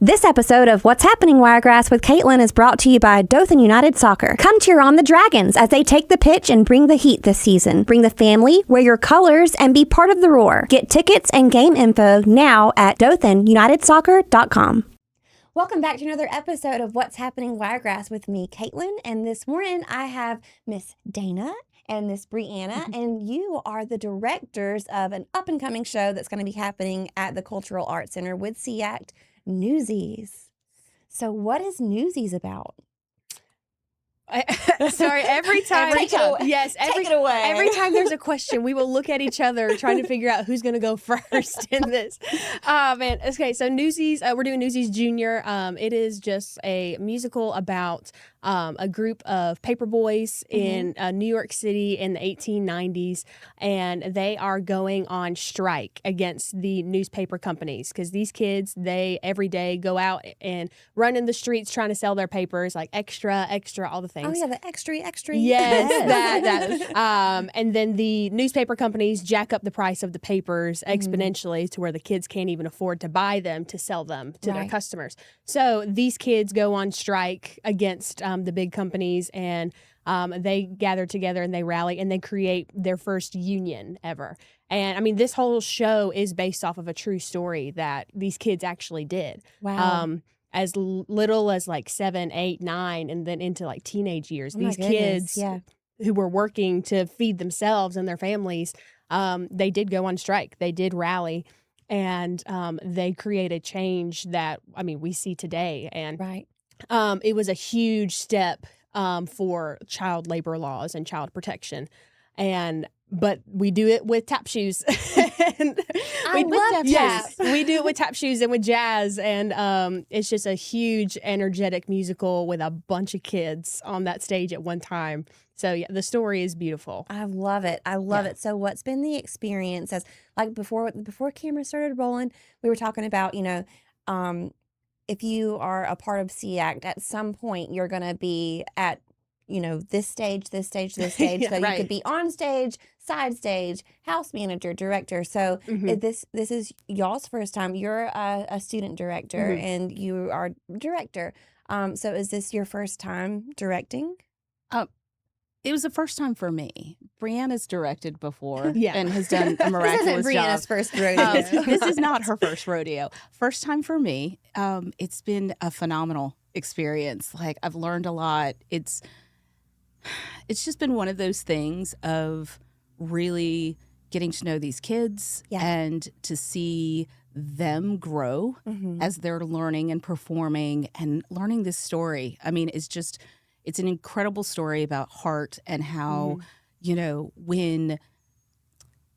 This episode of What's Happening Wiregrass with Caitlin is brought to you by Dothan United Soccer. Come cheer on the Dragons as they take the pitch and bring the heat this season. Bring the family, wear your colors, and be part of the roar. Get tickets and game info now at dothanunitedsoccer.com. Welcome back to another episode of What's Happening Wiregrass with me, Caitlin. And this morning I have Miss Dana and Miss Brianna, and you are the directors of an up-and-coming show that's going to be happening at the Cultural Arts Center with SEACT, Newsies. So what is Newsies about? Sorry, every time. Take it away. Every time there's a question, we will look at each other trying to figure out who's going to go first in this. Man. Okay, so Newsies, we're doing Newsies Jr. It is just a musical about a group of paper boys in New York City in the 1890s, and they are going on strike against the newspaper companies because these kids, they every day go out and run in the streets trying to sell their papers, like extra, all the things. Oh yeah, the extra. Yes, that. And then the newspaper companies jack up the price of the papers exponentially to where the kids can't even afford to buy them to sell them to their customers. So these kids go on strike against the big companies, and they gather together and they rally and they create their first union ever. And I mean, this whole show is based off of a true story that these kids actually did. Wow. As little as like 7, 8, 9, and then into like teenage years. Oh These kids who were working to feed themselves and their families, they did go on strike. They did rally, and they created change that, I mean, we see today. And it was a huge step for child labor laws and child protection. But we do it with tap shoes. I love tap. We do it with tap shoes and with jazz. And it's just a huge, energetic musical with a bunch of kids on that stage at one time. So, yeah, the story is beautiful. I love it. It. So what's been the experience as, like, before cameras started rolling, we were talking about, if you are a part of SEACT, at some point you're going to be at, this stage. So you could be on stage, side stage, house manager, director. So this is y'all's first time. You're a student director and you are director. So is this your first time directing? It was the first time for me. Brianna's directed before and has done a miraculous job. Brianna's first rodeo. This is not her first rodeo. First time for me. It's been a phenomenal experience. Like, I've learned a lot. It's just been one of those things of really getting to know these kids and to see them grow as they're learning and performing and learning this story. I mean, it's an incredible story about heart and how, when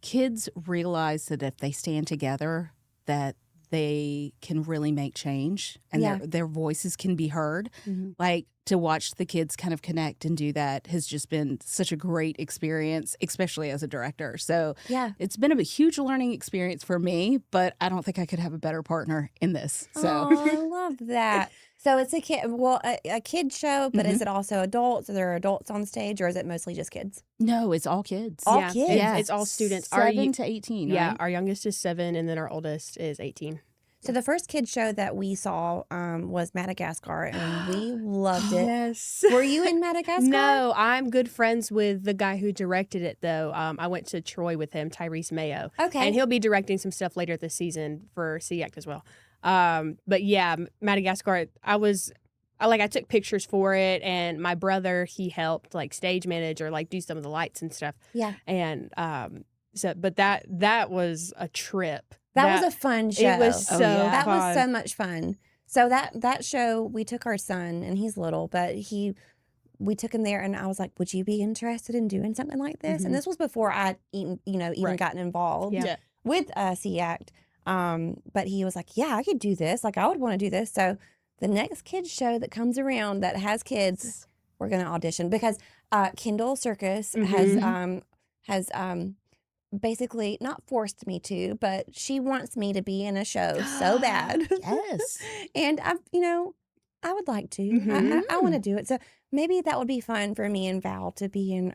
kids realize that if they stand together, that they can really make change and their voices can be heard. Like, to watch the kids kind of connect and do that has just been such a great experience, especially as a director. So it's been a huge learning experience for me, but I don't think I could have a better partner in this. So I love that. So it's a kid show, but is it also adults? Are there adults on stage, or is it mostly just kids? No, it's all kids. All kids? Yeah, it's all students. 7 to 18, Yeah, right? Our youngest is 7, and then our oldest is 18. So the first kids show that we saw was Madagascar, and we loved it. Yes. Were you in Madagascar? No, I'm good friends with the guy who directed it, though. I went to Troy with him, Tyrese Mayo. Okay. And he'll be directing some stuff later this season for SEACT as well. But yeah, Madagascar, I took pictures for it, and my brother, he helped like stage manage or like do some of the lights and stuff. Yeah. And but that was a trip. That was a fun show. It was so fun. That was so much fun. So that show, we took our son, and he's little, but we took him there, and I was like, would you be interested in doing something like this? And this was before I'd even gotten involved with SEACT. But he was like, yeah, I could do this. Like, I would want to do this. So the next kids show that comes around that has kids, we're going to audition, because Kendall Circus has basically not forced me to, but she wants me to be in a show so bad. Yes. And I would like to. Mhm. I want to do it. So maybe that would be fun for me and Val to be in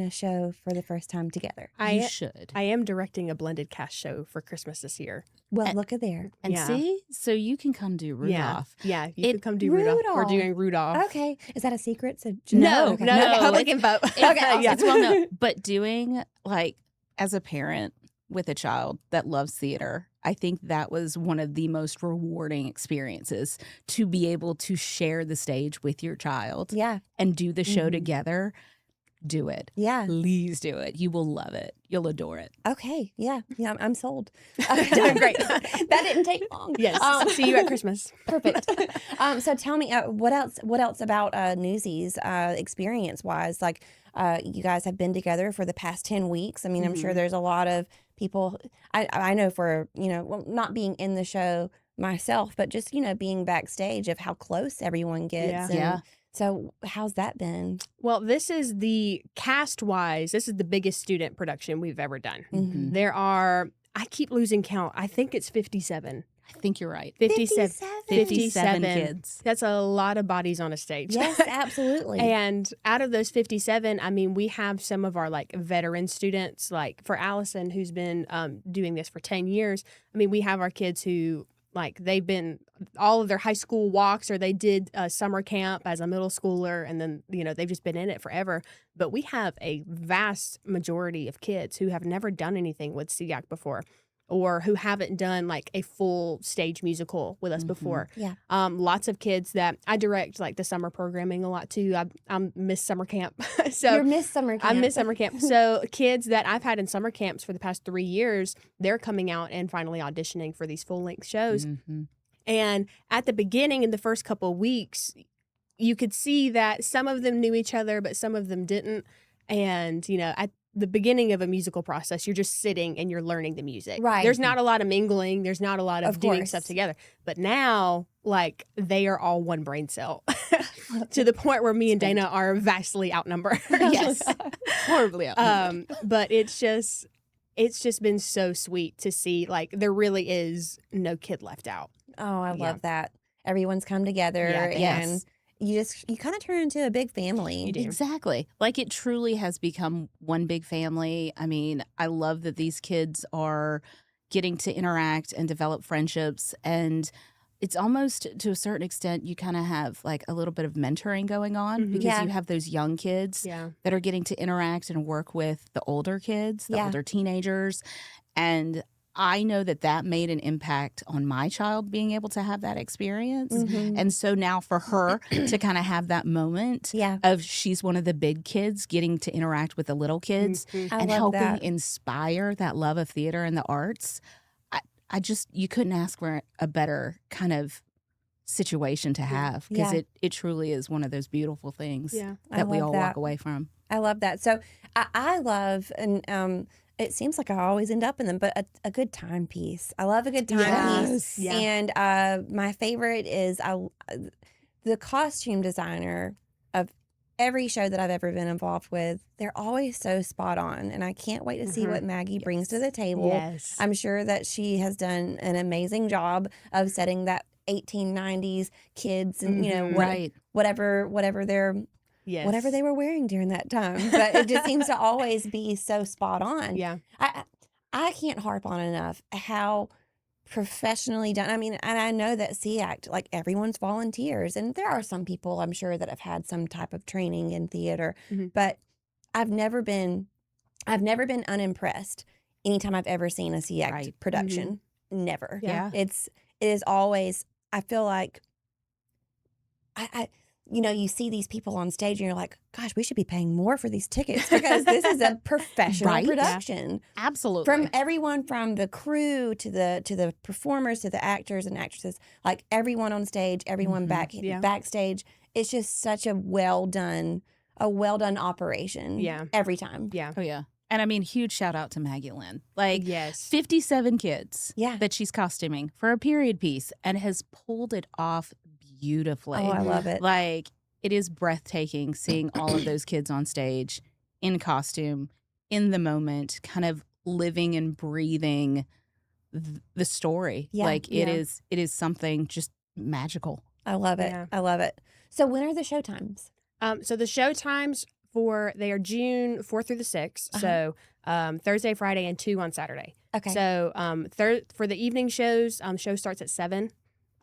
a show for the first time together. You should. I am directing a blended cast show for Christmas this year. Well, look at there. And Yeah. see, so you can come do Rudolph. Yeah, you could come do Rudolph. We're Rudolph. doing Rudolph. Okay, is that a secret? So No, okay. no, public it's- info. Okay, it's well known. But doing, like, as a parent with a child that loves theater, I think that was one of the most rewarding experiences, to be able to share the stage with your child Yeah, and do the show Mhm. together. Do it. yeah. Please do it. You will love it. You'll adore it. Okay, yeah. I'm sold. Doing great. That didn't take long. Yes. See you at Christmas. Perfect. So tell me, what else about Newsies experience wise? Like, you guys have been together for the past 10 weeks. I mean, I'm sure Mhm. there's a lot of people. I know for well, not being in the show myself, but just being backstage of how close everyone gets. Yeah. And Yeah. So how's that been? Well, this is the cast-wise, this is the biggest student production we've ever done. Mhm. There are, I keep losing count. I think it's 57. I think you're right. 57. 57 57 kids. That's a lot of bodies on a stage. Yes, absolutely. And out of those 57, I mean, we have some of our like veteran students, like for Allison, who's been doing this for 10 years. I mean, we have our kids who like they've been all of their high school walks, or they did summer camp as a middle schooler, and then they've just been in it forever. But we have a vast majority of kids who have never done anything with SEACT before, or who haven't done like a full stage musical with us Mhm. before. Yeah. Lots of kids that I direct like the summer programming a lot too. I'm Miss Summer Camp. So You're Miss Summer Camp. I miss summer camp. So kids that I've had in summer camps for the past 3 years, they're coming out and finally auditioning for these full length shows. Mhm. And at the beginning, in the first couple of weeks, you could see that some of them knew each other, but some of them didn't. And, at the beginning of a musical process, you're just sitting and you're learning the music. Right. There's not a lot of mingling. There's not a lot of Of doing course. stuff together. But now, like, they are all one brain cell to the point where me and Dana are vastly outnumbered. Yes. Horribly out. But it's just been so sweet to see, like, there really is no kid left out. Oh, I Yeah. love that. Everyone's come together Yeah, and yes. you kind of turn into a big family. You do. Exactly. Like, it truly has become one big family. I mean, I love that these kids are getting to interact and develop friendships. And it's almost, to a certain extent, you kind of have like a little bit of mentoring going on, Mhm. because Yeah. you have those young kids Yeah. that are getting to interact and work with the older kids, the Yeah. older teenagers. And I know that made an impact on my child being able to have that experience. Mhm. And so now for her to kind of have that moment Yeah. of she's one of the big kids getting to interact with the little kids Mhm. I and love helping that. inspire that love of theater and the arts. I just, you couldn't ask for a better kind of situation to have, because Yeah. it truly is one of those beautiful things Yeah. I that we love all that. walk away from. I love that. So I love, and it seems like I always end up in them, but a good timepiece. I love a good timepiece. Yeah. And my favorite is the costume designer of every show that I've ever been involved with. They're always so spot on, and I can't wait to see Mhm. what Maggie brings to the table. Yes. I'm sure that she has done an amazing job of setting that 1890s kids and Mhm. Right. whatever their Yes. whatever they were wearing during that time. But it just seems to always be so spot on. Yeah. I can't harp on enough how professionally done. I mean, and I know that SEACT, like, everyone's volunteers, and there are some people I'm sure that have had some type of training in theater, Mhm. but I've never been unimpressed anytime I've ever seen a SEACT Right. production. Never. Mm-hmm. Yeah. It is always, I feel like you see these people on stage and you're like, gosh, we should be paying more for these tickets, because this is a professional Right. production. Absolutely. From everyone, from the crew to the performers to the actors and actresses, like everyone on stage, everyone Mhm. Yeah. backstage. It's just such a well done operation. Yeah. Every time. Yeah. Oh, yeah. And I mean, huge shout out to Maggie Lynn. Like, Yes. 57 kids Yeah. that she's costuming for a period piece and has pulled it off beautifully. Oh, I love it. Like, it is breathtaking seeing all of those kids on stage in costume, in the moment, kind of living and breathing the story. Yeah, Like, it yeah. is something just magical. I love it. Yeah. I love it. So when are the show times? So the show times they are June 4th through the 6th. Uh-huh. So Thursday, Friday, and 2 on Saturday. Okay. So for the evening shows, show starts at 7.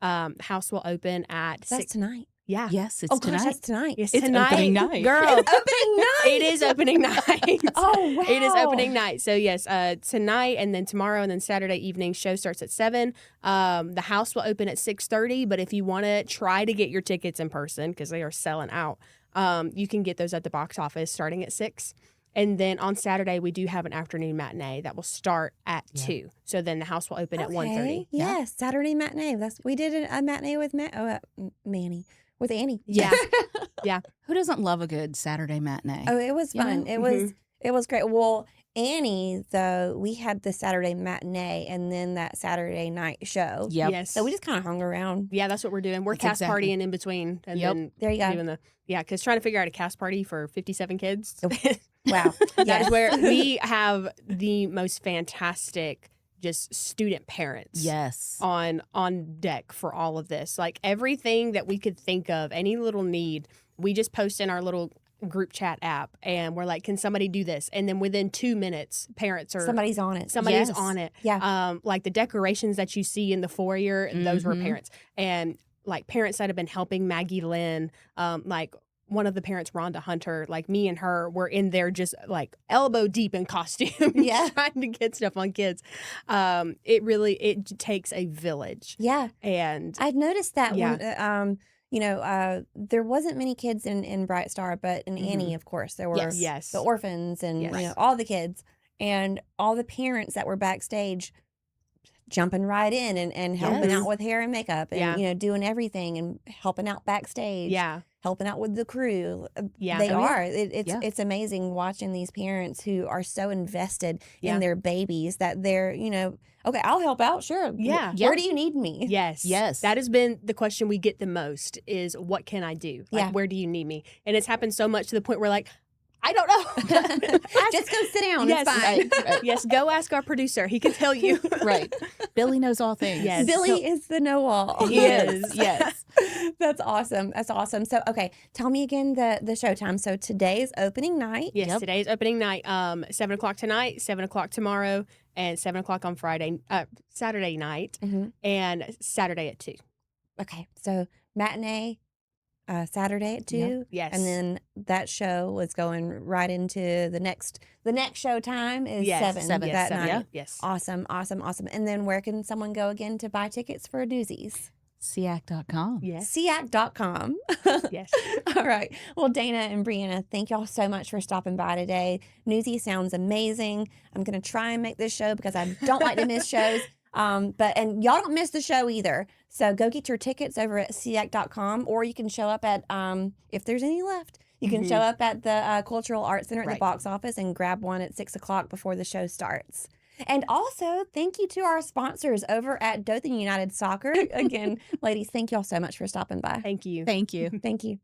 House will open at That's 6. tonight. Yeah. Yes, it's Oh, gosh, tonight. that's tonight. Yes, It's tonight. opening night. Girl. Opening night. It is opening night. Oh, wow. It is opening night. So yes, tonight and then tomorrow and then Saturday evening show starts at 7. The house will open at 6:30. But if you want to try to get your tickets in person because they are selling out, you can get those at the box office starting at 6. And then on Saturday we do have an afternoon matinee that will start at 2. So then the house will open at 1:30. Yes, Saturday matinee. We did a matinee with Manny. With Annie. Yeah, yeah. Who doesn't love a good Saturday matinee? Oh, it was fun. Yeah. It was great. Well, Annie, though, we had the Saturday matinee and then that Saturday night show. Yep. Yes. So we just kind of hung around. Yeah, that's what we're doing. We're That's cast exactly. partying in between, and Yep. then There you go. doing because trying to figure out a cast party for 57 kids. Wow. That Yes. is where we have the most fantastic just student parents Yes. on deck for all of this. Like everything that we could think of, any little need, we just post in our little group chat app and we're like, can somebody do this? And then within 2 minutes, parents are Somebody's on it. somebody's Yes. on it. Yeah. Like the decorations that you see in the foyer, those were Mhm. parents. And like parents that have been helping Maggie Lynn, like one of the parents, Rhonda Hunter, like me and her were in there just like elbow deep in costume, Yeah. trying to get stuff on kids. It takes a village. Yeah. And I've noticed that Yeah. when, there wasn't many kids in Bright Star, but in Annie, of course, there were yes. the orphans and Yes. all the kids and all the parents that were backstage jumping right in and helping Yes. out with hair and makeup and Yeah. doing everything and helping out backstage. yeah. Helping out with the crew. Yeah. They Oh, yeah. are. Yeah. It's amazing watching these parents who are so invested Yeah. in their babies that they're, okay, I'll help out. Sure. Yeah. Where do you need me? Yes. Yes. That has been the question we get the most is what can I do? Like, Yeah. where do you need me? And it's happened so much to the point where like, I don't know. Just go sit down. Yes. It's fine. Right. Yes, go ask our producer. He can tell you. Right. Billy knows all things. Yes. Billy is the know-all. He is. Yes. That's awesome. That's awesome. So, okay, tell me again the showtime. So today's opening night. Yes, Yep. today's opening night. 7:00 tonight, 7:00 tomorrow, and 7:00 on Saturday night, Mhm. and Saturday at 2. Okay, so matinee Saturday at 2. Yes. And then that show was going right into the next showtime is Yes, 7 yes, that 7, night. Yes. Awesome. And then where can someone go again to buy tickets for Newsies? SEACT.com. Yes. SEACT.com. Yes. All right. Well, Dana and Brianna, thank y'all so much for stopping by today. Newsies sounds amazing. I'm going to try and make this show because I don't like to miss shows. And y'all don't miss the show either. So go get your tickets over at SEACT.com, or you can show up at, if there's any left, you can show up at the Cultural Arts Center at the Right. box office and grab one at 6 o'clock before the show starts. And also, thank you to our sponsors over at Dothan United Soccer. Again, ladies, thank y'all so much for stopping by. Thank you. Thank you. Thank you.